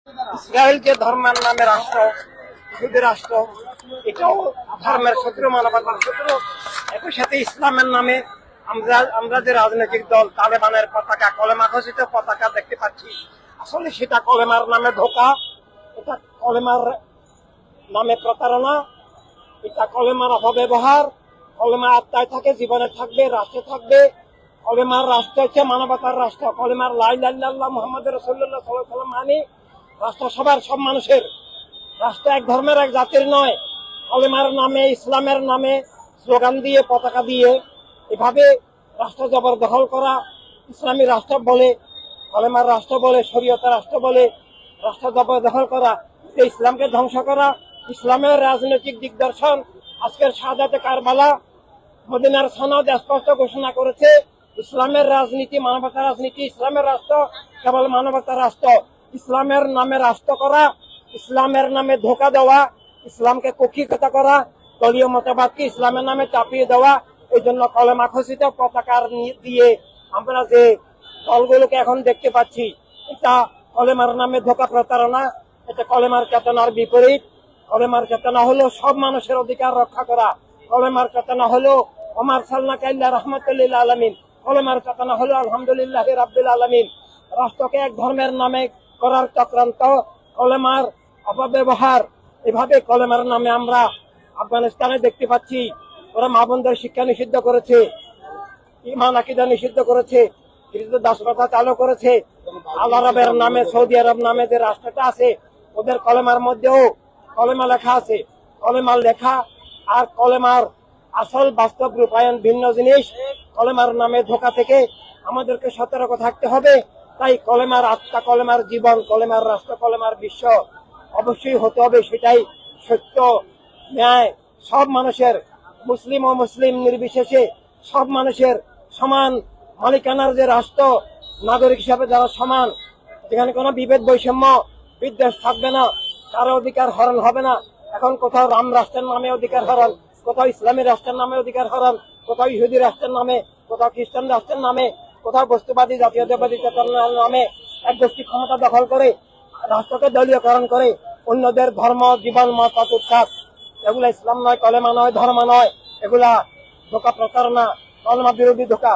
Israel যে ধর্মের নামে রাষ্ট্র, ইহুদি রাষ্ট্র, এটাও ধর্মের শত্রু, মানবতার শত্রু। একই সাথে ইসলামের নামে আমরা যে রাজনৈতিক দল তালেবানের পতাকা, কলেমা ঘোষিত পতাকা দেখতে পাচ্ছি, আসলে সেটা কলেমার নামে ধোঁকা, এটা কলেমার নামে প্রতারণা, এটা কলেমার অপব্যবহার। কলেমা আত্মায় থাকে, জীবনে থাকবে, রাষ্ট্রে থাকবে। কলেমার রাষ্ট্র হচ্ছে মানবতার রাষ্ট্র। কলেমার লা ইলাহা ইল্লাল্লাহ মুহাম্মাদুর রাসূলুল্লাহ সাল্লাল্লাহু আলাইহি ওয়াসাল্লাম মানে রাষ্ট্র সবার, সব মানুষের। রাষ্ট্র এক ধর্মের, এক জাতির নয়। কলেমার নামে, ইসলামের নামে স্লোগান দিয়ে, পতাকা দিয়ে এভাবে রাষ্ট্র জবরদখল করা, ইসলামী রাষ্ট্র বলে, কলেমার রাষ্ট্র বলে, শরীয়তের রাষ্ট্র বলে রাষ্ট্র জবরদখল করা, ইসলামকে ধ্বংস করা। ইসলামের রাজনৈতিক দিগদর্শন আজকের শাহাদাতে কারবালা, মদিনার সনদ স্পষ্ট ঘোষণা করেছে, ইসলামের রাজনীতি মানবতার রাজনীতি, ইসলামের রাষ্ট্র কেবল মানবতার রাষ্ট্র। ইসলামের নামে রাষ্ট্র করা, ইসলামের নামে ধোঁকা দেওয়া, ইসলামকে কক্ষিগত করা, দলীয় মতবাদকে ইসলামের নামে চাপিয়ে দেওয়া, এই জন্য কলেমা ঘোষিত পতাকার দিয়ে আমরা যে দলগুলোকে এখন দেখতে পাচ্ছি, এটা কলেমার নামে ধোঁকা, প্রতারণা। এটা কলেমার চেতনার বিপরীত। কলেমার চেতনা হলো সব মানুষের অধিকার রক্ষা করা। কলেমার চেতনা হলো ওমা আরসালনাকা ইল্লা রাহমাতাল লিল আলামিন। কলেমার চেতনা হলো আলহামদুলিল্লাহি রাব্বিল আলামিন। রাষ্ট্রকে এক ধর্মের নামে করার চক্রান্ত, কলেমার অপব্যবহার, এভাবে কলেমার নামে আমরা আফগানিস্তানে দেখতে পাচ্ছি। ওরা মা বোনদের শিক্ষা নিষিদ্ধ করেছে, ইমান আকীদা নিষিদ্ধ করেছে, দাসপ্রথা চালু করেছে। আল আরবের নামে, সৌদি আরব নামে যে রাষ্ট্রটা আছে, ওদের কলেমার মধ্যেও কলেমা লেখা আছে। কলেমার লেখা আর কলেমার আসল বাস্তব রূপায়ণ ভিন্ন জিনিস। কলেমার নামে ধোঁকা থেকে আমাদেরকে সতর্ক থাকতে হবে। তাই কলেমার আত্মা, কলেমার জীবন, কলেমার রাষ্ট্র, কলেমার বিশ্ব অবশ্যই হতে হবে। সেটাই সত্য, ন্যায়, সব মানুষের, মুসলিম ও মুসলিম নির্বিশেষে সব মানুষের সমান মালিকানার যে রাষ্ট্র, নাগরিক হিসাবে যারা সমান, যেখানে কোনো বিভেদ, বৈষম্য, বিদ্বেষ থাকবে না, কারো অধিকার হরণ হবে না। এখন কোথাও রাম রাষ্ট্রের নামে অধিকার হরণ, কোথাও ইসলামী রাষ্ট্রের নামে অধিকার হরণ, কোথাও ইহুদি রাষ্ট্রের নামে, কোথাও খ্রিস্টান রাষ্ট্রের নামে, কোথাও বস্তুবাদী জাতীয়তাবাদী চেতনার নামে এক গোষ্ঠী ক্ষমতা দখল করে রাষ্ট্রকে দলীয়করণ করে অন্যদের ধর্ম, জীবন, মত, উৎখাত। এগুলা ইসলাম নয়, কলেমা নয়, ধর্ম নয়। এগুলা ধোঁকা, প্রতারণা, কলেমা বিরোধী ধোঁকা,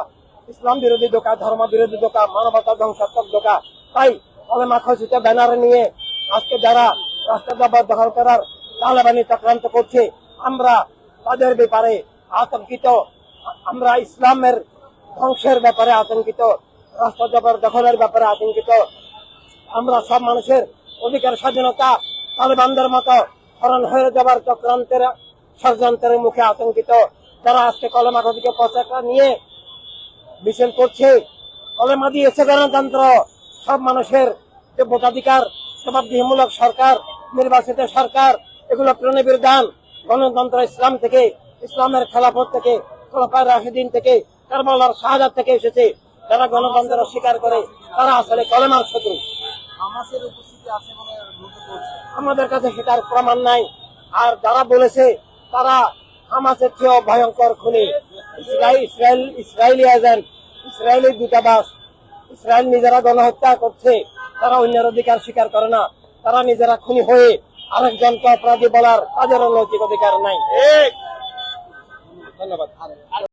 ইসলাম বিরোধী ধোঁকা, ধর্ম বিরোধী ধোঁকা, মানবতা ধ্বংসাত্মক ধোঁকা। তাই কলেমা ঘোষিত ব্যানার নিয়ে আজকে যারা রাষ্ট্র জবরদখল করার তালেবানি চক্রান্ত করছে, আমরা তাদের ব্যাপারে আতঙ্কিত। আমরা ইসলামের ধ্বংসের ব্যাপারে আতঙ্কিত, রাষ্ট্র জবরদখলের ব্যাপারে আতঙ্কিত। আমরা সব মানুষের অধিকার, স্বাধীনতা তালেবানদের মতো হরণ হয়ে যাবার চক্রান্তের, ষড়যন্ত্রের মুখে আতঙ্কিত। যারা আজকে কলেমা ঘোষিত পতাকা নিয়ে মিছিল করছে, কলেমা দিয়েছে গণতন্ত্র, সব মানুষের যে ভোটাধিকার, জবাবদিহিমূলক সরকার, নির্বাচিত সরকার, এগুলো প্রণবিধান। গণতন্ত্র ইসলাম থেকে, ইসলামের খেলাফত থেকে, খোলাফায়ে রাশিদিন থেকে, কারবালার শাহাদাত থেকে এসেছে। যারা গণতন্ত্র স্বীকার করে তারা আসলে কলেমার শত্রু। হামাসের উপস্থিতি আছে বলে আমাদের কাছে সেটার প্রমাণ নাই। আর যারা বলেছে তারা হামাসের চেয়েও ভয়ঙ্কর খুনি। ইসরায়েলি এজেন্ট, ইসরায়েলি দূতাবাস। ইসরায়েল নিজেরা গণহত্যা করছে, তারা অন্যের অধিকার স্বীকার করে না। তারা নিজেরা খুনি হয়ে আরেকজনকে অপরাধী বলার তাদেরও নৈতিক অধিকার নাই। ধন্যবাদ।